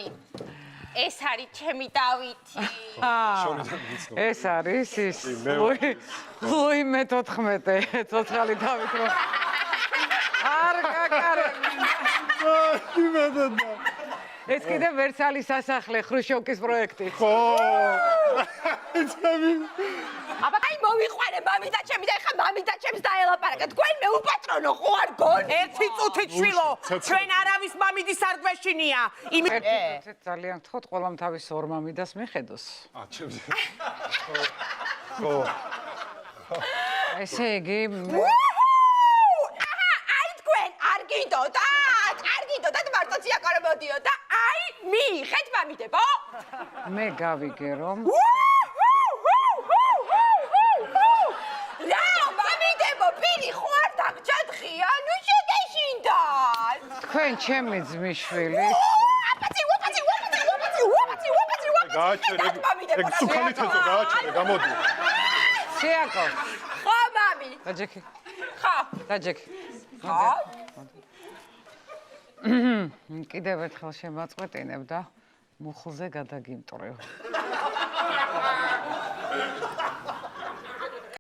მამი. ეს არის ჩემი დავითი. ეს არის ის ლუი მე-14 ცოცხალი დავით რო არ გაკარები. ეს კიდე ვერსალის სასახლე ხრუშოვკის პროექტი. ხო. აბა აი მოვიყვანე მამის და ჩემი და ეხა მამის და ჩემს დაელაპარაკე. თქვენ მე უპატრონო ხო არ გონი? ერთი წუთით შვილო, ჩვენ არავის მამიდის არ გვეშინია. ერთი წუთით ძალიან გთხოვთ, ყველამ თავის ორ მამიდას მიხედოს. ჩემს. ხო. ესე იგი აი თქვენ არ გინდოდათ? არ გინდოდათ მარტო ციაკარო მოდიოდა? აი მიიღეთ მამიდებო? მე გავიგე რომ თქვენ ჩემი ძმისშვილი გააჩერე ეგ სუქანითესო გააჩერე გამოდი სიაკო ხო მამი დაჯექი ხო დაჯექი ხო კიდევ ერთხელ შემაწყვეტინებ და მუხლზე გადაგიმტრევ